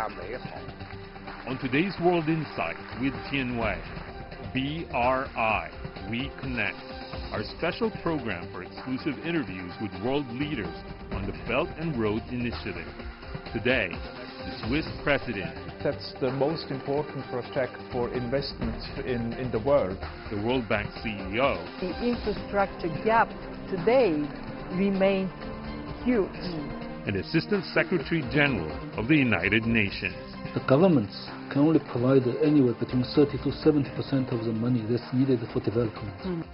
On today's World Insight with Tianwei, BRI, We Connect, our special program for exclusive interviews with world leaders on the Belt and Road Initiative. Today, the Swiss president. That's the most important project for investments in the world. The World Bank CEO. The infrastructure gap today remains huge. And Assistant Secretary General of the United Nations. The governments can only provide anywhere between 30 to 70% of the money that's needed for development.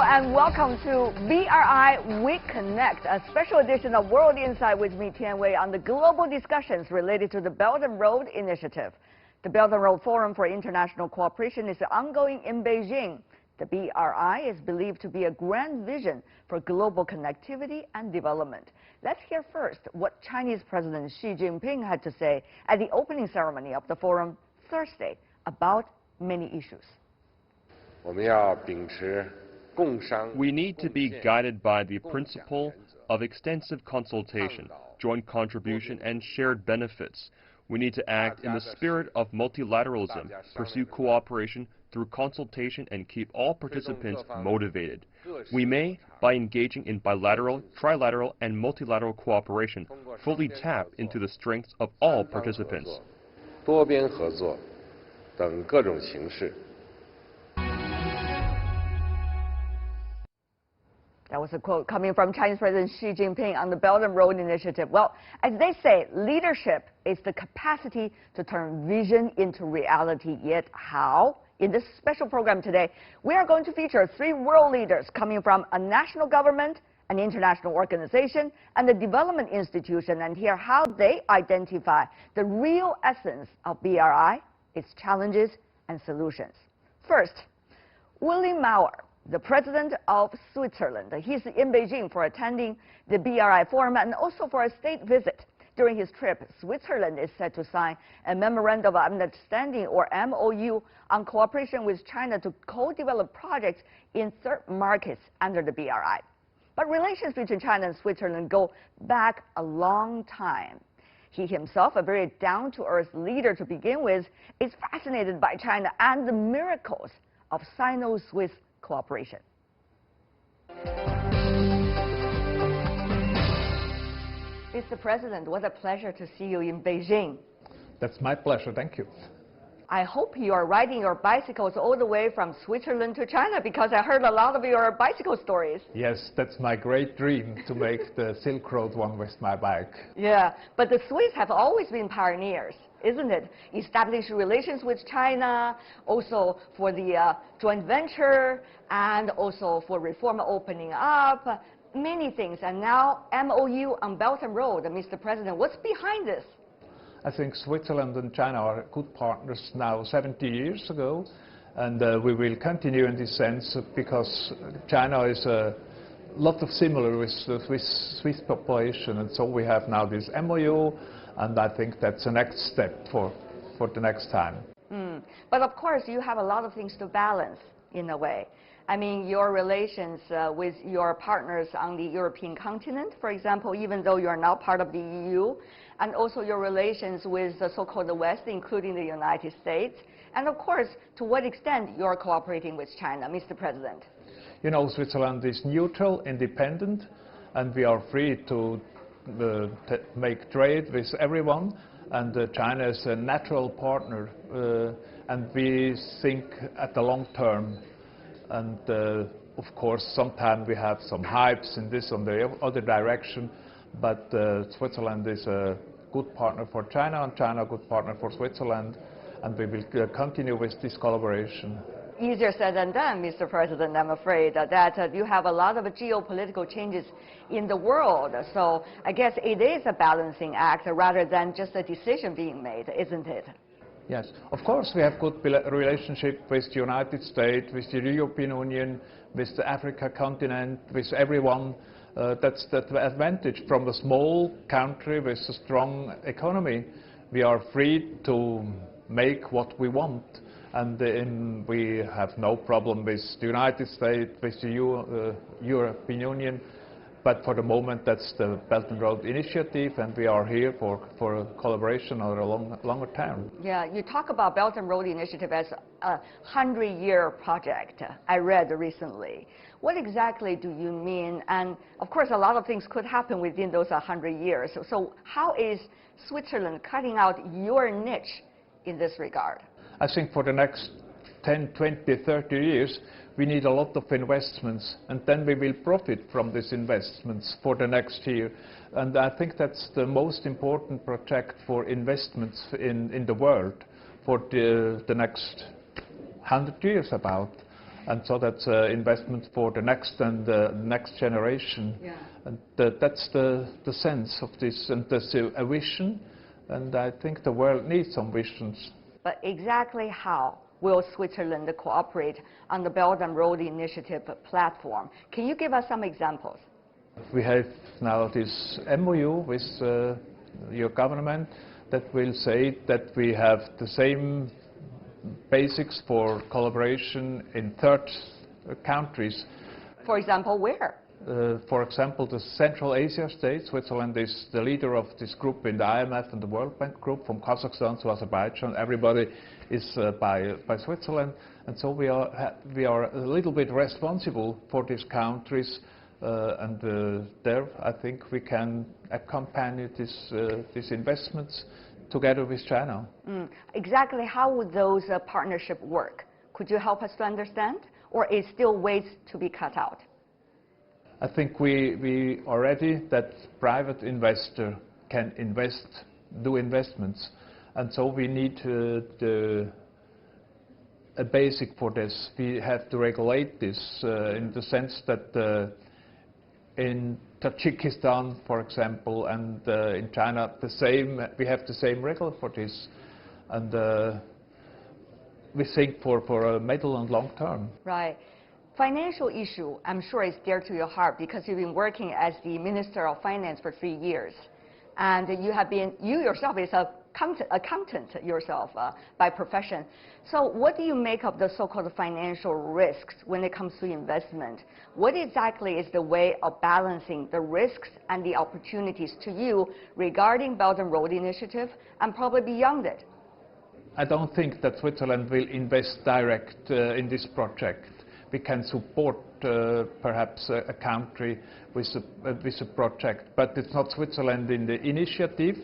And welcome to BRI We Connect, a special edition of World Insight with me, Tianwei, on the global discussions related to the Belt and Road Initiative. The Belt and Road Forum for International Cooperation is ongoing in Beijing. The BRI is believed to be a grand vision for global connectivity and development. Let's hear first what Chinese President Xi Jinping had to say at the opening ceremony of the forum Thursday about many issues. We need to be guided by the principle of extensive consultation, joint contribution, and shared benefits. We need to act in the spirit of multilateralism, pursue cooperation through consultation, and keep all participants motivated. We may, by engaging in bilateral, trilateral, and multilateral cooperation, fully tap into the strengths of all participants. That was a quote coming from Chinese President Xi Jinping on the Belt and Road Initiative. Well, as they say, leadership is the capacity to turn vision into reality. Yet how? In this special program today, we are going to feature 3 world leaders coming from a national government, an international organization, and a development institution, and hear how they identify the real essence of BRI, its challenges and solutions. First, Willy Maurer, the president of Switzerland. He's in Beijing for attending the BRI forum and also for a state visit. During his trip, Switzerland is set to sign a Memorandum of Understanding, or MOU, on cooperation with China to co-develop projects in third markets under the BRI. But relations between China and Switzerland go back a long time. He himself, a very down-to-earth leader to begin with, is fascinated by China and the miracles of Sino-Swiss cooperation. Mr. President, what a pleasure to see you in Beijing. That's my pleasure, thank you. I hope you are riding your bicycles all the way from Switzerland to China, because I heard a lot of your bicycle stories. Yes, that's my great dream, to make the Silk Road one with my bike. Yeah, but the Swiss have always been pioneers, isn't it? Establish relations with China, also for the joint venture, and also for reform opening up, many things. And now MOU on Belt and Road. Mr. President, what's behind this? I think Switzerland and China are good partners now 70 years ago, and we will continue in this sense because China is a lot of similar with the Swiss population, and so we have now this MOU, and I think that's the next step for the next time. But of course, you have a lot of things to balance in a way. I mean, your relations with your partners on the European continent, for example, even though you are now part of the EU, and also your relations with the so-called West, including the United States, and of course, to what extent you are cooperating with China, Mr. President? You know, Switzerland is neutral, independent, and we are free to make trade with everyone, and China is a natural partner, and we think at the long term. And of course, sometimes we have some hypes in this on the other direction, but Switzerland is a good partner for China, and China a good partner for Switzerland, and we will continue with this collaboration. Easier said than done, Mr. President, I'm afraid that you have a lot of geopolitical changes in the world, so I guess it is a balancing act rather than just a decision being made, isn't it? Yes, of course we have good relationship with the United States, with the European Union, with the Africa continent, with everyone. That's the advantage from a small country with a strong economy. We are free to make what we want, and we have no problem with the United States, with the European Union. But for the moment, that's the Belt and Road Initiative, and we are here for a collaboration or a longer term. Yeah, you talk about Belt and Road Initiative as a 100-year project, I read recently. What exactly do you mean? And of course, a lot of things could happen within those 100 years. So how is Switzerland cutting out your niche in this regard? I think for the next 10, 20, 30 years, we need a lot of investments, and then we will profit from these investments for the next year. And I think that's the most important project for investments in the world for the next 100 years about. And so that's investment for the next and the next generation. Yeah. And that's the sense of this, and there's a vision, and I think the world needs some visions. But exactly how will Switzerland cooperate on the Belt and Road Initiative platform? Can you give us some examples? We have now this MOU with your government that will say that we have the same basics for collaboration in third countries. For example, where? For example, the Central Asia states. Switzerland is the leader of this group in the IMF and the World Bank group, from Kazakhstan to Azerbaijan. Everybody is by Switzerland, and so we are a little bit responsible for these countries, and there I think we can accompany these investments together with China. Exactly how would those partnerships work? Could you help us to understand, or is still ways to be cut out? I think we are ready that private investor can do investments, and so we need a basic for this. We have to regulate this in the sense that in Tajikistan, for example, and in China, we have the same regula for this, and we think for a middle and long term. Right. Financial issue, I'm sure, is dear to your heart because you've been working as the Minister of Finance for 3 years, and you yourself is an accountant yourself by profession. So what do you make of the so-called financial risks when it comes to investment? What exactly is the way of balancing the risks and the opportunities to you regarding Belt and Road Initiative and probably beyond it? I don't think that Switzerland will invest direct in this project. We can support perhaps a country with a project, but it's not Switzerland in the initiative.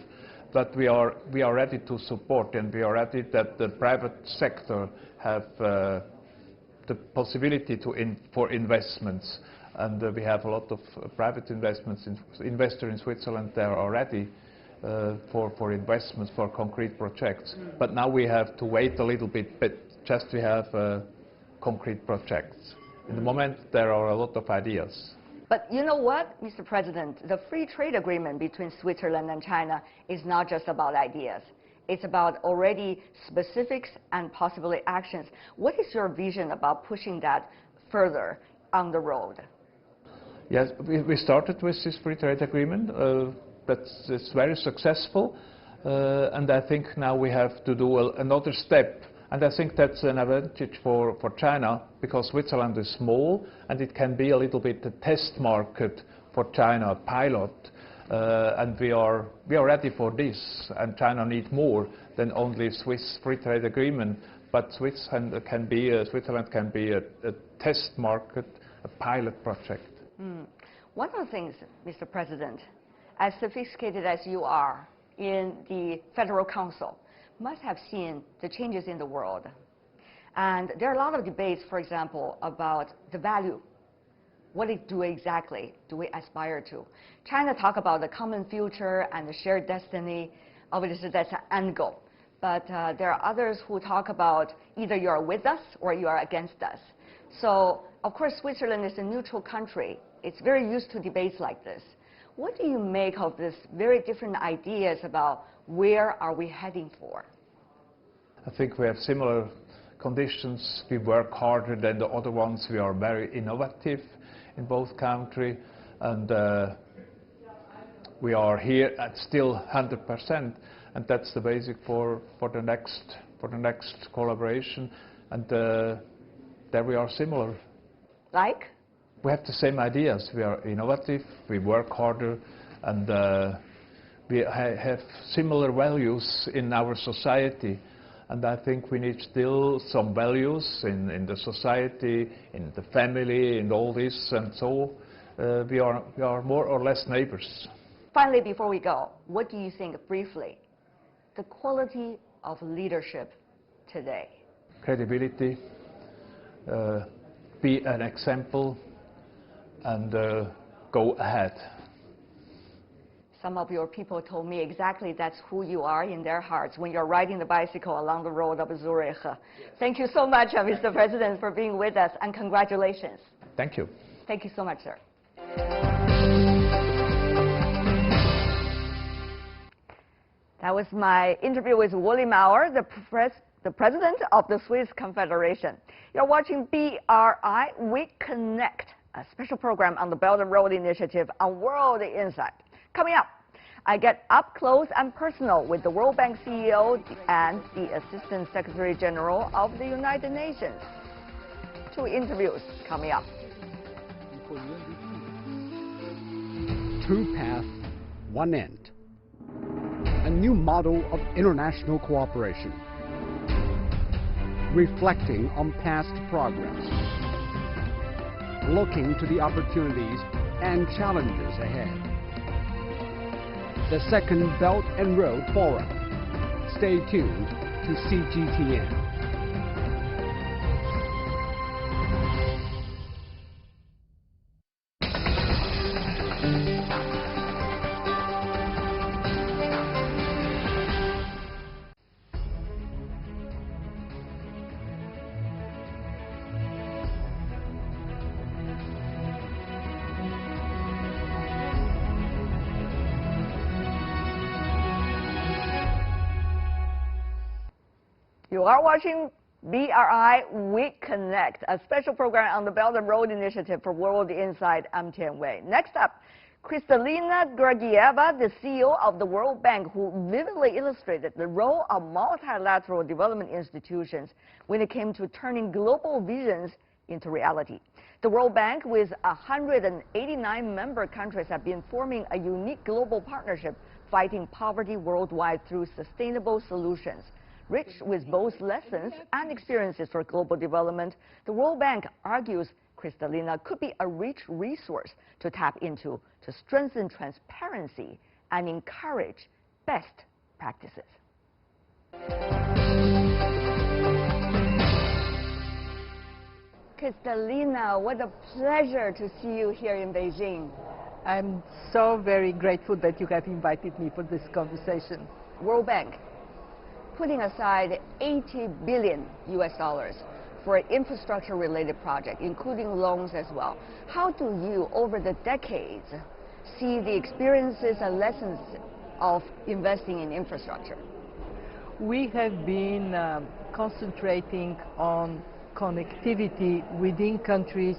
But we are ready to support, and we are ready that the private sector have the possibility for investments, and we have a lot of private investors in Switzerland. They are ready for investments for concrete projects. But now we have to wait a little bit, but just we have concrete projects. In the moment, there are a lot of ideas. But you know what, Mr. President, the free trade agreement between Switzerland and China is not just about ideas. It's about already specifics and possibly actions. What is your vision about pushing that further on the road? Yes, we started with this free trade agreement. It's very successful, and I think now we have to do another step. And I think that's an advantage for China, because Switzerland is small, and it can be a little bit a test market for China, a pilot. And we are ready for this, and China needs more than only Swiss free trade agreement. But Switzerland can be a test market, a pilot project. One of the things, Mr. President, as sophisticated as you are in the Federal Council, must have seen the changes in the world. And there are a lot of debates, for example, about the value. What exactly do we aspire to? China talk about the common future and the shared destiny. Obviously, that's an end goal. But there are others who talk about either you are with us or you are against us. So, of course, Switzerland is a neutral country. It's very used to debates like this. What do you make of this very different ideas about where are we heading for? I think we have similar conditions. We work harder than the other ones. We are very innovative in both countries, and we are here at still 100%, and that's the basic for the next collaboration. And there we are similar. Like? We have the same ideas. We are innovative. We work harder, and we have similar values in our society. And I think we need still some values in the society, in the family, in all this, and so we are more or less neighbors. Finally, before we go, what do you think, briefly, the quality of leadership today? Credibility, be an example, and go ahead. Some of your people told me exactly that's who you are in their hearts when you're riding the bicycle along the road of Zurich. Yes. Thank you so much, Mr. President, for being with us, and congratulations. Thank you. Thank you so much, sir. That was my interview with Willy Maurer, the president of the Swiss Confederation. You're watching BRI We Connect, a special program on the Belt and Road Initiative on World Insight. Coming up, I get up close and personal with the World Bank CEO and the Assistant Secretary General of the United Nations. 2 interviews coming up. 2 paths, 1 end. A new model of international cooperation, reflecting on past progress, looking to the opportunities and challenges ahead. The second Belt and Road Forum. Stay tuned to CGTN. You are watching BRI We Connect, a special program on the Belt and Road Initiative for World Insight. I'm Tian Wei. Next up, Kristalina Georgieva, the CEO of the World Bank, who vividly illustrated the role of multilateral development institutions when it came to turning global visions into reality. The World Bank, with 189 member countries, have been forming a unique global partnership fighting poverty worldwide through sustainable solutions. Rich with both lessons and experiences for global development, the World Bank argues Kristalina could be a rich resource to tap into to strengthen transparency and encourage best practices. Kristalina, what a pleasure to see you here in Beijing. I'm so very grateful that you have invited me for this conversation. World Bank putting aside $80 billion for an infrastructure-related project, including loans as well. How do you, over the decades, see the experiences and lessons of investing in infrastructure? We have been concentrating on connectivity within countries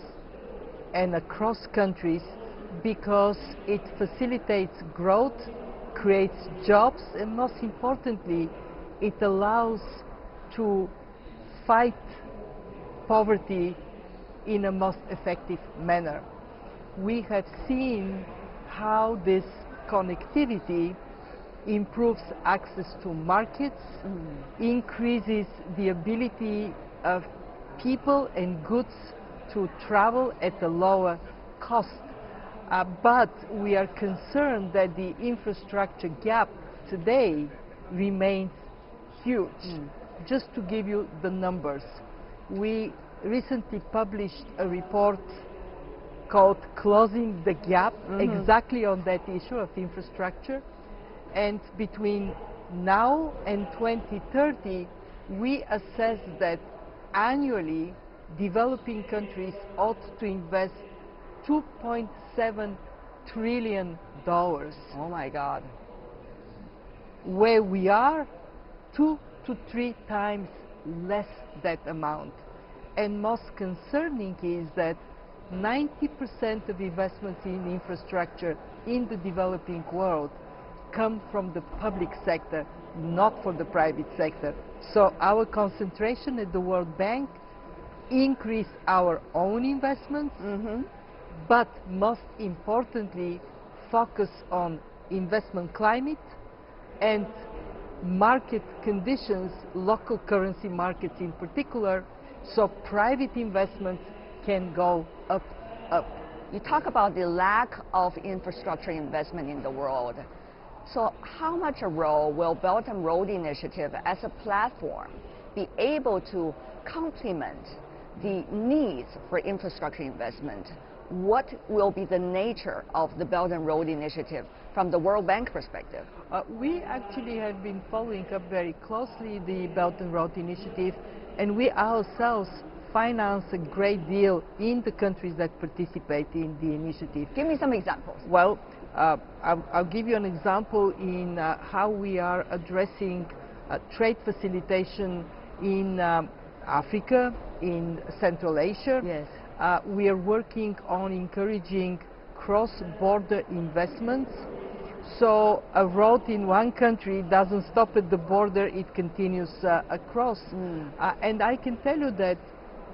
and across countries because it facilitates growth, creates jobs, and most importantly, it allows to fight poverty in a most effective manner. We have seen how this connectivity improves access to markets, increases the ability of people and goods to travel at a lower cost. But we are concerned that the infrastructure gap today remains huge. Just to give you the numbers, we recently published a report called Closing the Gap, exactly on that issue of infrastructure. And between now and 2030, we assess that annually developing countries ought to invest $2.7 trillion. Oh my God. Where we are 2 to 3 times less that amount. And most concerning is that 90% of investments in infrastructure in the developing world come from the public sector, not for the private sector. So our concentration at the World Bank increase our own investments, but most importantly, focus on investment climate and market conditions, local currency markets in particular, so private investments can go up. You talk about the lack of infrastructure investment in the world. So how much a role will Belt and Road Initiative as a platform be able to complement the needs for infrastructure investment? What will be the nature of the Belt and Road Initiative from the World Bank perspective? We actually have been following up very closely the Belt and Road Initiative, and we ourselves finance a great deal in the countries that participate in the initiative. Give me some examples. Well, I'll give you an example in how we are addressing trade facilitation in Africa, in Central Asia. Yes. We are working on encouraging cross-border investments. So a road in one country doesn't stop at the border, it continues across. And I can tell you that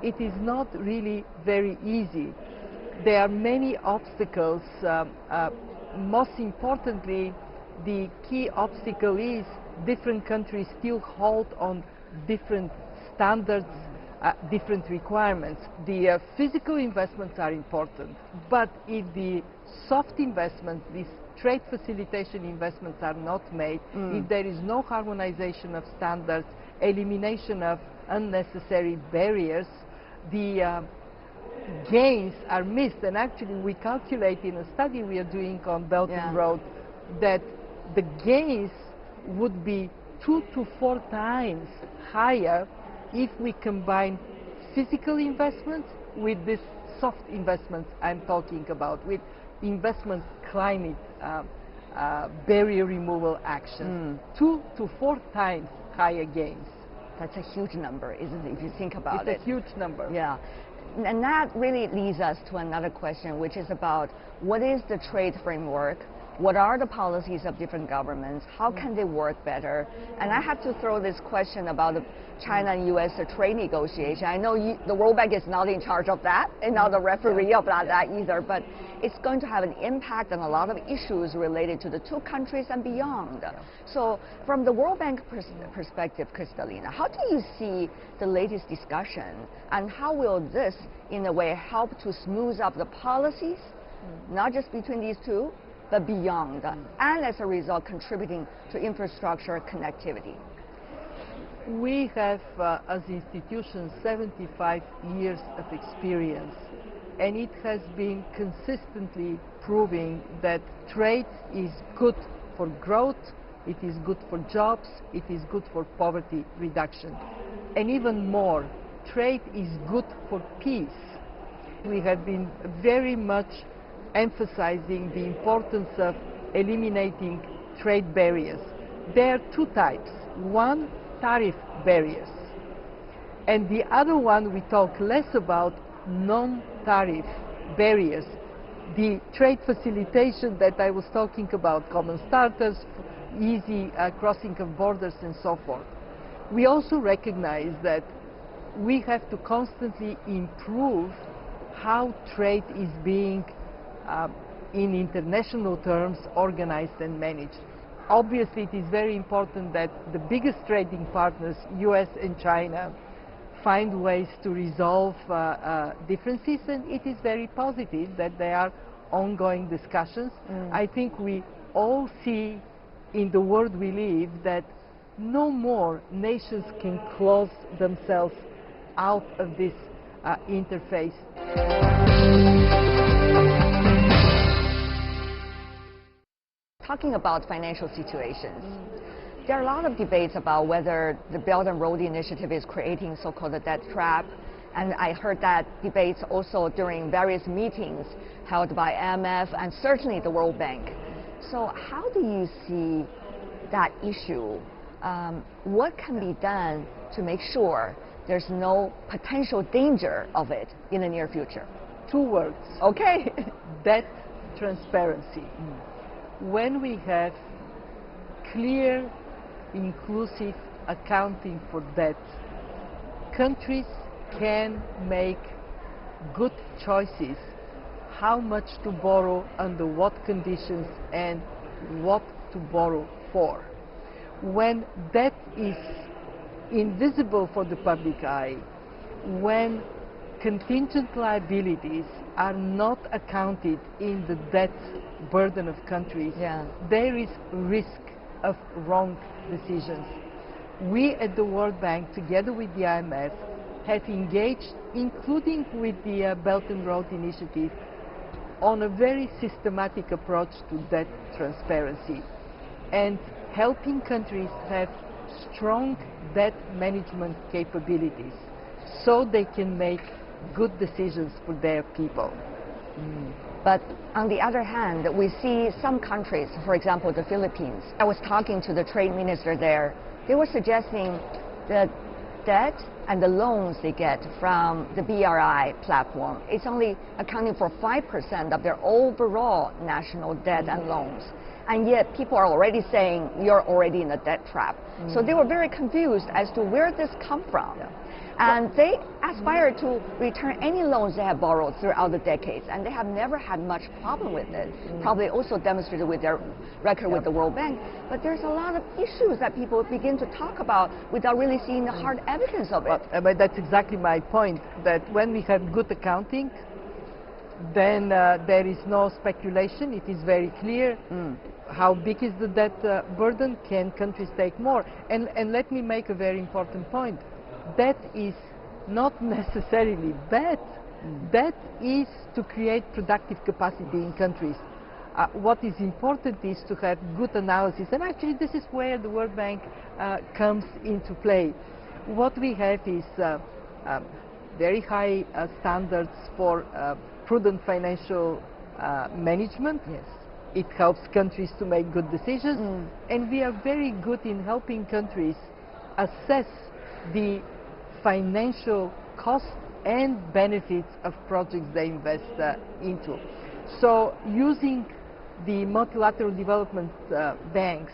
it is not really very easy. There are many obstacles. Most importantly, the key obstacle is different countries still hold on different standards, different requirements. The physical investments are important, but if the soft investments, these trade facilitation investments are not made, if there is no harmonization of standards, elimination of unnecessary barriers, the gains are missed. And actually we calculate in a study we are doing on Belt and Road that the gains would be 2 to 4 times higher if we combine physical investments with this soft investments I'm talking about, with investment climate, barrier removal action. 2 to 4 times higher gains. That's a huge number, isn't it, if you think about it? It's a huge number. Yeah. And that really leads us to another question, which is about what is the trade framework? What are the policies of different governments? How can they work better? And I have to throw this question about the China and U.S. trade negotiation. I know the World Bank is not in charge of that, and not the referee of that either, but it's going to have an impact on a lot of issues related to the two countries and beyond. So from the World Bank perspective, Kristalina, how do you see the latest discussion, and how will this, in a way, help to smooth up the policies, not just between these two, but beyond, and as a result contributing to infrastructure connectivity? We have, as institutions, 75 years of experience, and it has been consistently proving that trade is good for growth, it is good for jobs, it is good for poverty reduction. And even more, trade is good for peace. We have been very much emphasizing the importance of eliminating trade barriers. There are two types. One, tariff barriers. And the other one we talk less about, non-tariff barriers. The trade facilitation that I was talking about, common starters, easy crossing of borders and so forth. We also recognize that we have to constantly improve how trade is being in international terms organized and managed. Obviously it is very important that the biggest trading partners, US and China, find ways to resolve differences, and it is very positive that there are ongoing discussions. I think we all see in the world we live that no more nations can close themselves out of this interface. Talking about financial situations, there are a lot of debates about whether the Belt and Road Initiative is creating so-called a debt trap, and I heard that debates also during various meetings held by IMF and certainly the World Bank. So how do you see that issue what can be done to make sure there's no potential danger of it in the near future? 2 words. Okay. Debt transparency. When we have clear, inclusive accounting for debt, countries can make good choices how much to borrow, under what conditions, and what to borrow for. When debt is invisible for the public eye, when contingent liabilities are not accounted in the debt burden of countries, there is risk of wrong decisions. We at the World Bank, together with the IMF, have engaged, including with the Belt and Road Initiative, on a very systematic approach to debt transparency and helping countries have strong debt management capabilities so they can make good decisions for their people. But on the other hand, we see some countries, for example, the Philippines. I was talking to the trade minister there. They were suggesting that debt and the loans they get from the BRI platform, it's only accounting for 5% of their overall national debt and loans. And yet people are already saying you're already in a debt trap. So they were very confused as to where this come from. And they aspire to return any loans they have borrowed throughout the decades, and they have never had much problem with it. Probably also demonstrated with their record with the World Bank. But there's a lot of issues that people begin to talk about without really seeing the hard evidence of it. But that's exactly my point, that when we have good accounting, then there is no speculation. It is very clear how big is the debt burden, can countries take more. And let me make a very important point. Debt is not necessarily bad. Debt is to create productive capacity in countries. What is important is to have good analysis, and actually this is where the World Bank comes into play. What we have is very high standards for prudent financial management. It helps countries to make good decisions, and we are very good in helping countries assess the financial costs and benefits of projects they invest into. So using the multilateral development banks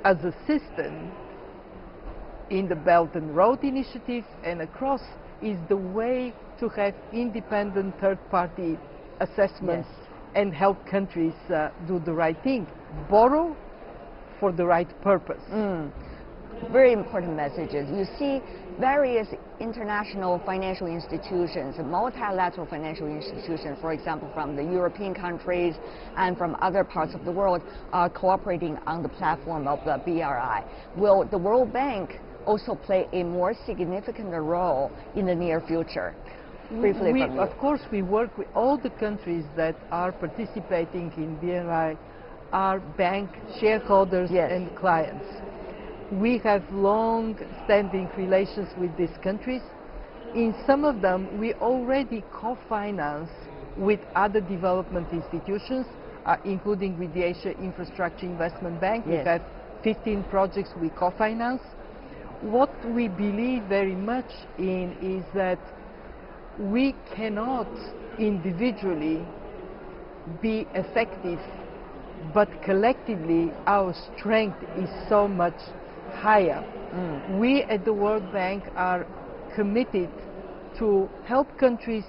as a system in the Belt and Road Initiative and across is the way to have independent third-party assessments and help countries do the right thing, borrow for the right purpose. Very important messages. You see various international financial institutions, multilateral financial institutions, for example, from the European countries and from other parts of the world, are cooperating on the platform of the BRI. Will the World Bank also play a more significant role in the near future? Briefly from you. Of course, we work with all the countries that are participating in BRI, are bank shareholders and clients. We have long-standing relations with these countries. In some of them, we already co-finance with other development institutions, including with the Asia Infrastructure Investment Bank. We have 15 projects we co-finance. What we believe very much in is that we cannot individually be effective, but collectively our strength is so much higher. We at the World Bank are committed to help countries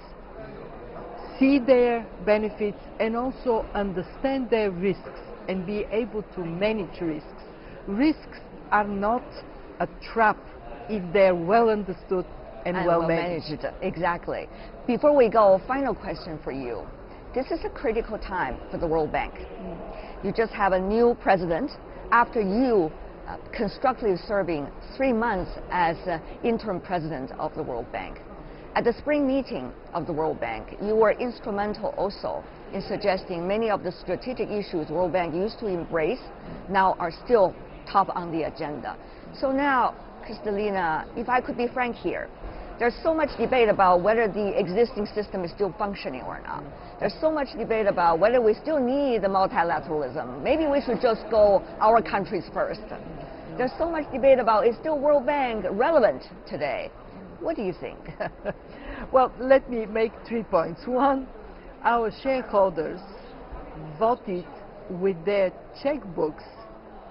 see their benefits and also understand their risks and be able to manage risks. Risks are not a trap if they're well understood and well managed. Exactly. Before we go, final question for you. This is a critical time for the World Bank. You just have a new president after you constructively serving 3 months as interim president of the World Bank. At the spring meeting of the World Bank, you were instrumental also in suggesting many of the strategic issues the World Bank used to embrace now are still top on the agenda. So now, Kristalina, if I could be frank here, there's so much debate about whether the existing system is still functioning or not. There's so much debate about whether we still need the multilateralism. Maybe we should just go our countries first. There's so much debate about, is still World Bank relevant today? What do you think? Well, let me make 3 points. One, our shareholders voted with their checkbooks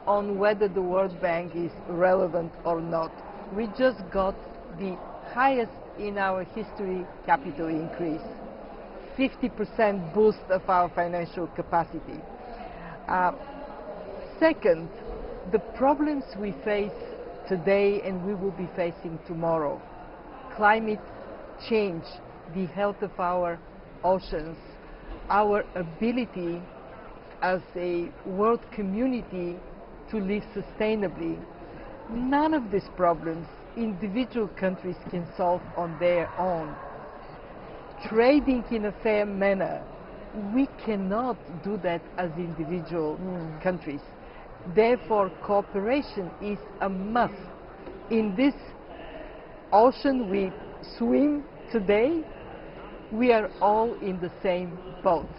on whether the World Bank is relevant or not. We just got the highest in our history capital increase, 50% boost of our financial capacity. Second, the problems we face today and we will be facing tomorrow, climate change, the health of our oceans, our ability as a world community to live sustainably, none of these problems individual countries can solve on their own. Trading in a fair manner, we cannot do that as individual countries. Therefore, cooperation is a must. In this ocean we swim today, we are all in the same boat.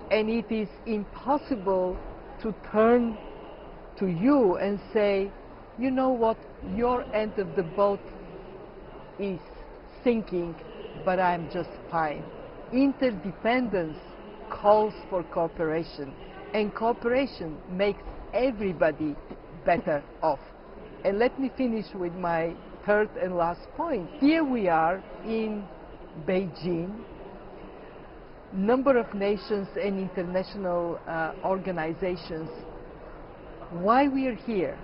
And it is impossible to turn to you and say, you know what, your end of the boat is sinking, but I'm just fine. Interdependence calls for cooperation, and cooperation makes everybody better off. And let me finish with my third and last point. Here we are in Beijing. Number of nations and international organizations. Why we are here?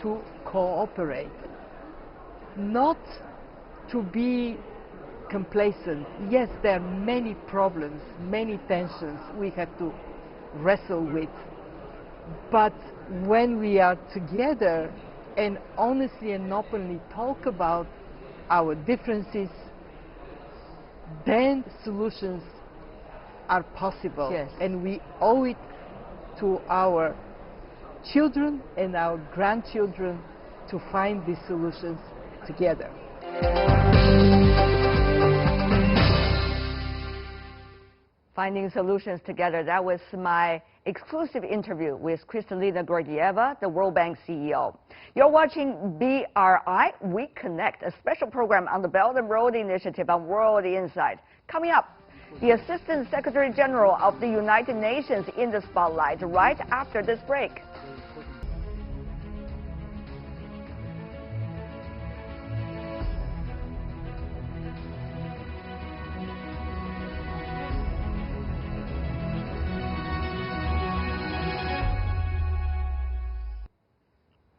To cooperate, not to be complacent. Yes, there are many problems, many tensions we have to wrestle with, but when we are together and honestly and openly talk about our differences, then solutions are possible. Yes. And we owe it to our children and our grandchildren to find these solutions together. Finding solutions together. That was my exclusive interview with Kristalina Georgieva, the World Bank CEO. You're watching BRI, We Connect, a special program on the Belt and Road Initiative on World Insight. Coming up, the Assistant Secretary General of the United Nations in the spotlight right after this break.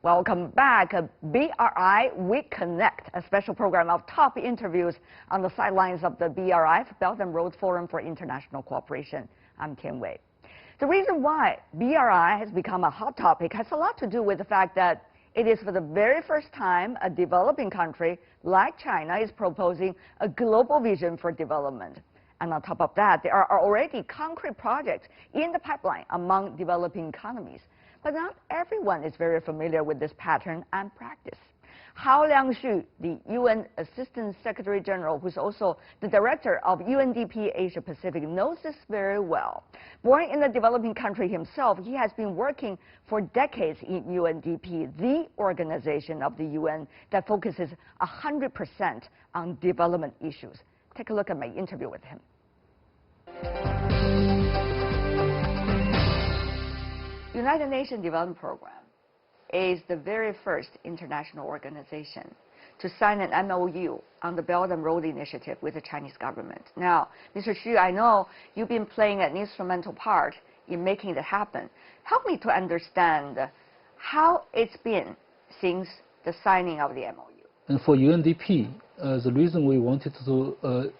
Welcome back. BRI We Connect, a special program of top interviews on the sidelines of the BRI, Belt and Road Forum for International Cooperation. I'm Tian Wei. The reason why BRI has become a hot topic has a lot to do with the fact that it is for the very first time a developing country like China is proposing a global vision for development. And on top of that, there are already concrete projects in the pipeline among developing economies. But not everyone is very familiar with this pattern and practice. Hao Liangxu, the UN Assistant Secretary General, who's also the director of UNDP Asia Pacific, knows this very well. Born in a developing country himself, he has been working for decades in UNDP, the organization of the UN that focuses 100% on development issues. Take a look at my interview with him. United Nations Development Program is the very first international organization to sign an MOU on the Belt and Road Initiative with the Chinese government. Now, Mr. Xu, I know you've been playing an instrumental part in making that happen. Help me to understand how it's been since the signing of the MOU. And for UNDP, the reason we wanted to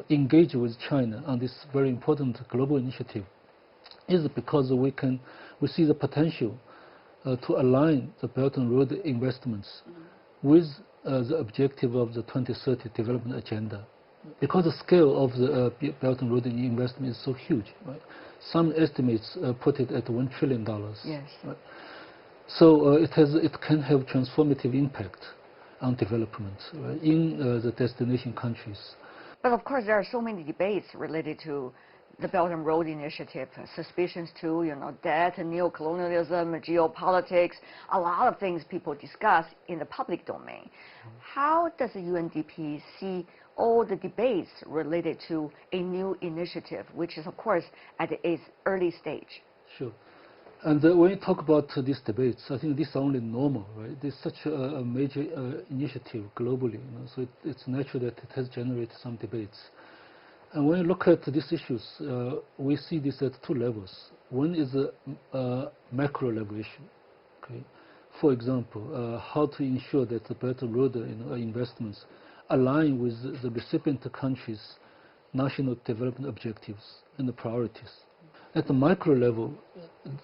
engage with China on this very important global initiative is because we see the potential to align the Belt and Road investments with the objective of the 2030 development agenda. Because the scale of the Belt and Road investment is so huge, right? Some estimates put it at $1 trillion. Yes. Right? So it can have transformative impact on development, right, in the destination countries. But of course, there are so many debates related to the Belt and Road Initiative, suspicions to, debt, neocolonialism, geopolitics, a lot of things people discuss in the public domain. How does the UNDP see all the debates related to a new initiative, which is, of course, at its early stage? Sure. And when you talk about these debates, I think this is only normal, right? There's such a major initiative globally, so it's natural that it has generated some debates. And when you look at these issues, we see this at two levels. One is a macro level issue. Okay? For example, how to ensure that the Belt and Road investments align with the recipient countries' national development objectives and the priorities. At the micro level,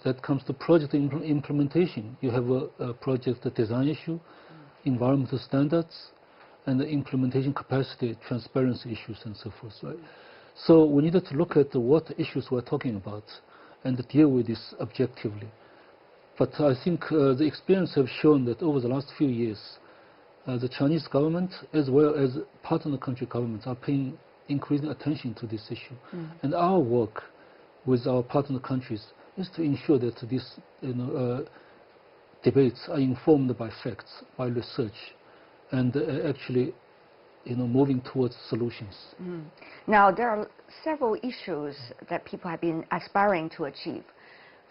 that comes to project implementation. You have a project design issue, environmental standards, and the implementation capacity, transparency issues, and so forth. Right? So we needed to look at what issues we're talking about and deal with this objectively. But I think the experience has shown that over the last few years, the Chinese government, as well as partner country governments, are paying increasing attention to this issue. And our work with our partner countries is to ensure that these debates are informed by facts, by research, and actually moving towards solutions. Now, there are several issues that people have been aspiring to achieve.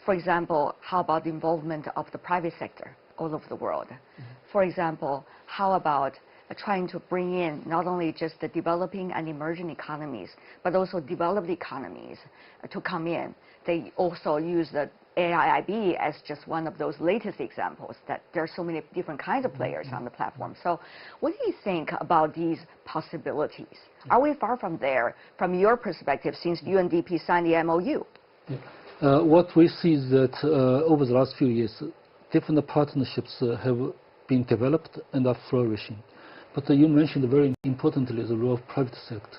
For example, how about the involvement of the private sector all over the world? For example, how about trying to bring in not only just the developing and emerging economies, but also developed economies to come in. They also use the AIIB as just one of those latest examples, that there are so many different kinds of players on the platform. So what do you think about these possibilities? Are we far from there, from your perspective, since UNDP signed the MOU? What we see is that over the last few years, different partnerships have been developed and are flourishing. But you mentioned very importantly the role of private sector.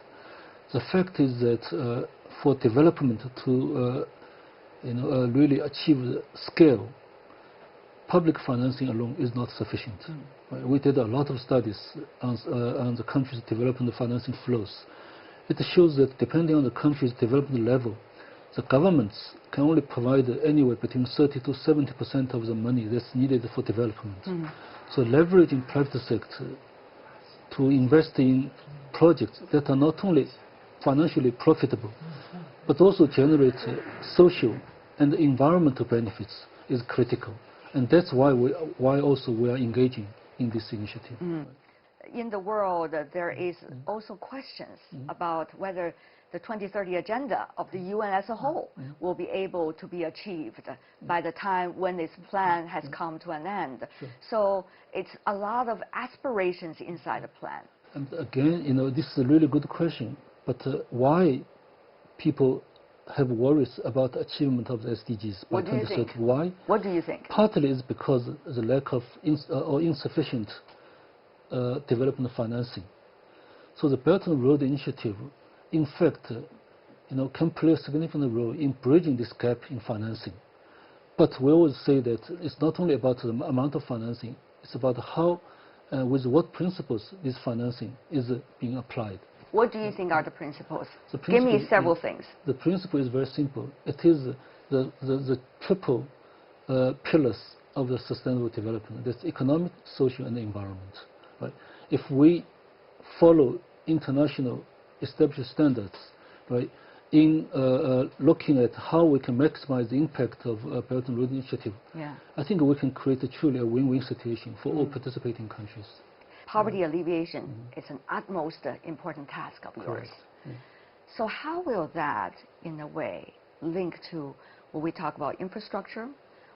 The fact is that for development to really achieve scale, public financing alone is not sufficient. We did a lot of studies on the country's development financing flows. It shows that depending on the country's development level, the governments can only provide anywhere between 30 to 70% of the money that's needed for development. So leveraging private sector to invest in projects that are not only financially profitable, but also generate social and environmental benefits is critical. And that's why we are engaging in this initiative. In the world, there is also questions about whether the 2030 agenda of the UN as a whole will be able to be achieved by the time when this plan has come to an end. So it's a lot of aspirations inside the plan. And again, this is a really good question. But why people have worries about achievement of the SDGs by 2030? Why? What do you think? Partly is because the lack of or insufficient development financing. So the Belt and Road Initiative, in fact, can play a significant role in bridging this gap in financing. But we always say that it's not only about the amount of financing, it's about how, with what principles this financing is being applied. What do you think are the principles? Give me several things. The principle is very simple. It is the triple pillars of the sustainable development. That's economic, social, and environment. Right? If we follow international established standards, right, in looking at how we can maximize the impact of Belt and Road Initiative, I think we can create truly a win-win situation for all participating countries. Poverty alleviation is an utmost important task of yours. So how will that, in a way, link to when we talk about infrastructure,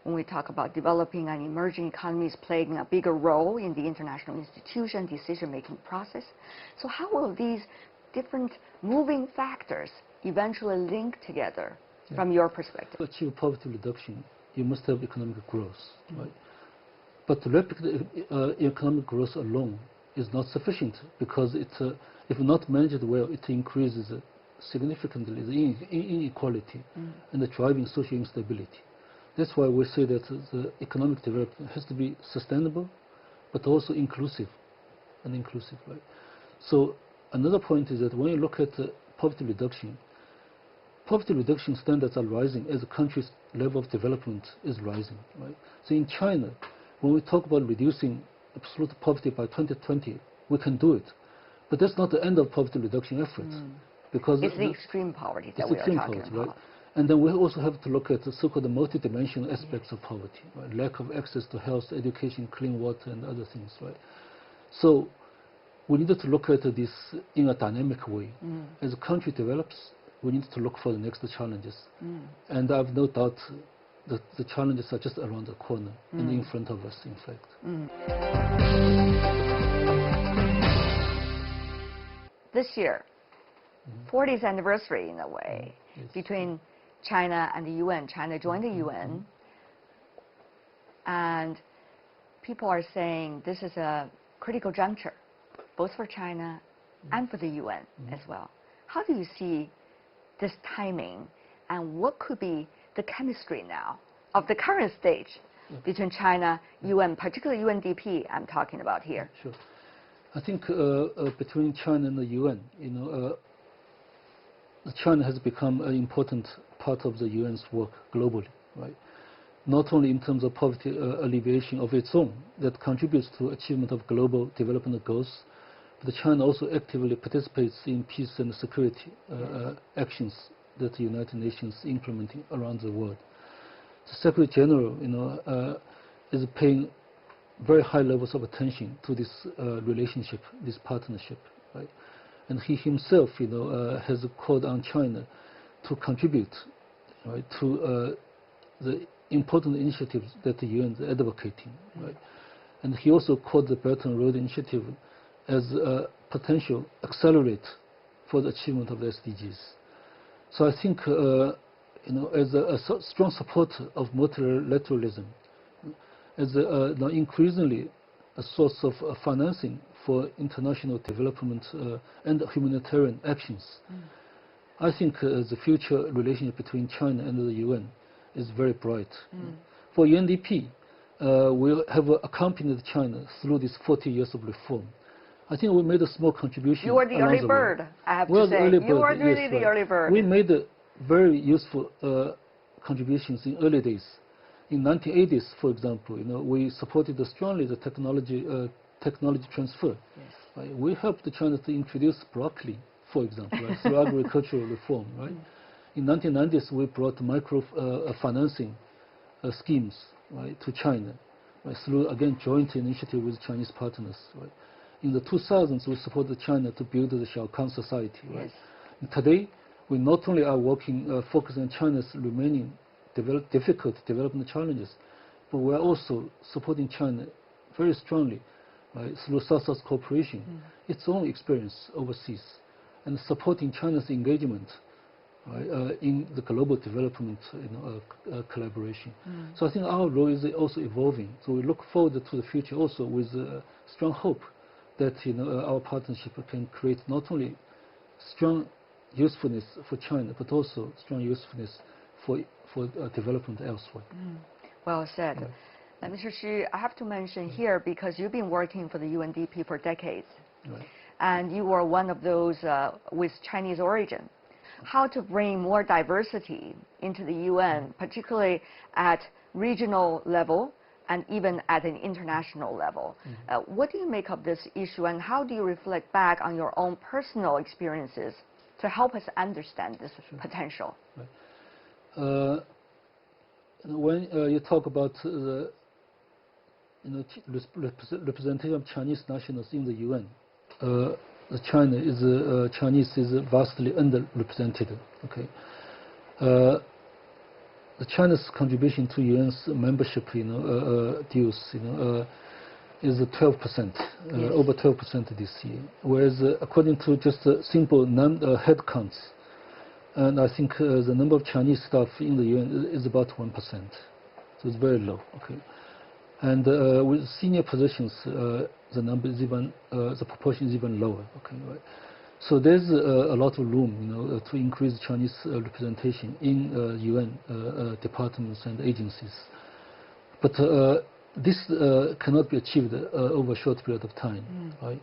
when we talk about developing and emerging economies playing a bigger role in the international institution decision-making process? So how will these different moving factors eventually link together from your perspective? To achieve poverty reduction, you must have economic growth, right? But rapid economic growth alone is not sufficient because if not managed well, it increases significantly the inequality and the driving social instability. That's why we say that the economic development has to be sustainable, but also inclusive, right? So another point is that when you look at poverty reduction, poverty reduction standards are rising as the country's level of development is rising, right? So in China, when we talk about reducing absolute poverty by 2020, we can do it. But that's not the end of poverty reduction efforts. Because it's the extreme poverty that we are talking about. Right? And then we also have to look at the so-called multidimensional aspects of poverty, right? Lack of access to health, education, clean water, and other things, right? So we needed to look at this in a dynamic way. As the country develops, we need to look for the next challenges. And I have no doubt that the challenges are just around the corner and in front of us, in fact. This year, 40th anniversary in a way, between China and the UN. China joined the UN, and people are saying this is a critical juncture, both for China and for the UN as well. How do you see this timing, and what could be the chemistry now of the current stage between China, UN, particularly UNDP I'm talking about here? Sure. I think between China and the UN, China has become an important part of the UN's work globally, right? Not only in terms of poverty alleviation of its own, that contributes to achievement of global development goals, but China also actively participates in peace and security actions that the United Nations is implementing around the world. The Secretary General, is paying very high levels of attention to this relationship, this partnership, right? And he himself, has called on China to contribute, right, to the important initiatives that the UN is advocating, right? And he also called the Belt and Road Initiative as a potential accelerate for the achievement of the SDGs. So I think, as a strong supporter of multilateralism, as increasingly a source of financing for international development and humanitarian actions, I think the future relationship between China and the UN is very bright. For UNDP, we have accompanied China through these 40 years of reform. I think we made a small contribution. You were the early bird, I have to say. You were really the early bird. We made very useful contributions in early days. In 1980s, for example, we supported strongly the technology transfer. Right? We helped China to introduce broccoli, for example, right, through agricultural reform. Right? In 1990s, we brought micro financing schemes, right, to China, right, through again joint initiative with Chinese partners. Right? In the 2000s, we supported China to build the Xiaokang Society. Right? And today, we not only are working, focusing on China's remaining difficult development challenges, but we are also supporting China very strongly, right, through South-South cooperation, its own experience overseas, and supporting China's engagement, right, in the global development collaboration. So I think our role is also evolving. So we look forward to the future also with strong hope that our partnership can create not only strong usefulness for China, but also strong usefulness for development elsewhere. Well said. Now, Mr. Xu, I have to mention here, because you've been working for the UNDP for decades, and you were one of those with Chinese origin. How to bring more diversity into the UN, particularly at regional level and even at an international level. What do you make of this issue, and how do you reflect back on your own personal experiences to help us understand this potential? When you talk about the representation of Chinese nationals in the UN, Chinese is vastly underrepresented. Okay, the China's contribution to UN's membership, dues, is 12%, over 12% this year. Whereas, according to just simple head counts, and I think the number of Chinese staff in the UN is about 1%, so it's very low. Okay, and with senior positions, the number is even, the proportion is even lower. Okay, right. So there's a lot of room, to increase Chinese representation in UN departments and agencies. But this cannot be achieved over a short period of time, right?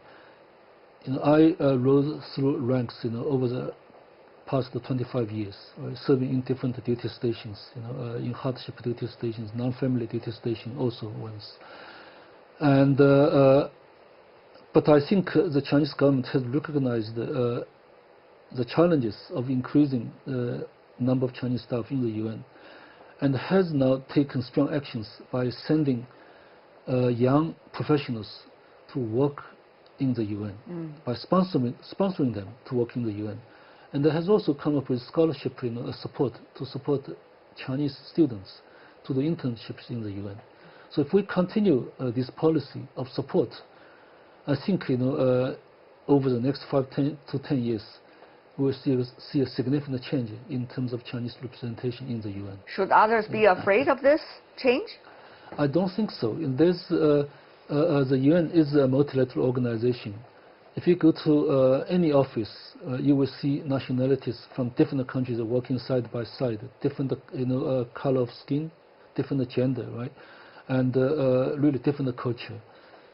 I rose through ranks, over the past 25 years, serving in different duty stations, in hardship duty stations, non-family duty station also once. And but I think the Chinese government has recognized the challenges of increasing the number of Chinese staff in the UN, and has now taken strong actions by sending young professionals to work in the UN, by sponsoring them to work in the UN. And it has also come up with scholarship support to support Chinese students to the internships in the UN. So if we continue this policy of support, I think over the next 5 to 10 years, we'll see a significant change in terms of Chinese representation in the UN. Should others be afraid of this change? I don't think so. The UN is a multilateral organization. If you go to any office, you will see nationalities from different countries working side by side, different color of skin, different gender, right, and really different culture.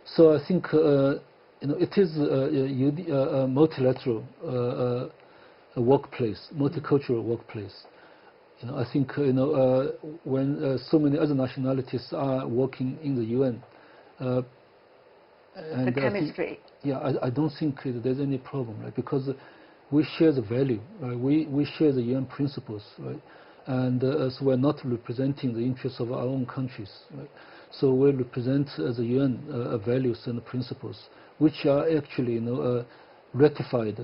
So I think it is a multilateral workplace, multicultural workplace. I think when so many other nationalities are working in the UN, and the chemistry. I don't think there's any problem, right? Because we share the value, right? We share the UN principles, right? And so we're not representing the interests of our own countries, right? So we represent the UN values and principles, which are actually ratified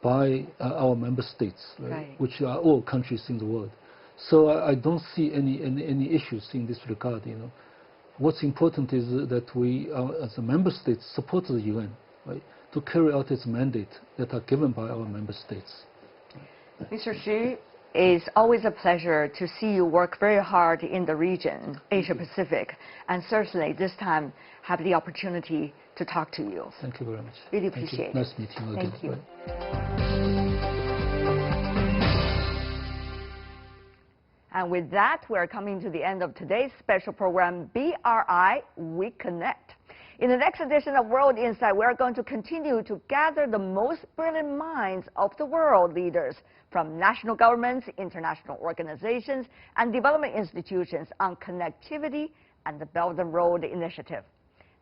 by our member states, right? Which are all countries in the world. So I don't see any issues in this regard. What's important is that we, as a member states, support the UN, right, to carry out its mandate that are given by our member states. Mr. Xu, it's always a pleasure to see you work very hard in the region, Asia Pacific, and certainly this time have the opportunity to talk to you. Thank you very much. Really appreciate it. Nice meeting you again. Thank you. And with that, we're coming to the end of today's special program, BRI, We Connect. In the next edition of World Insight, we're going to continue to gather the most brilliant minds of the world leaders from national governments, international organizations, and development institutions on connectivity and the Belt and Road Initiative.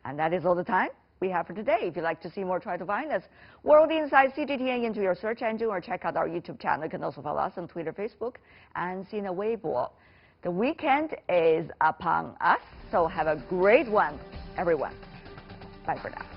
And that is all the time we have for today. If you'd like to see more, try to find us World Insight CGTN into your search engine, or check out our YouTube channel. You can also follow us on Twitter, Facebook, and Sina Weibo. The weekend is upon us, so have a great one, everyone. Bye for now.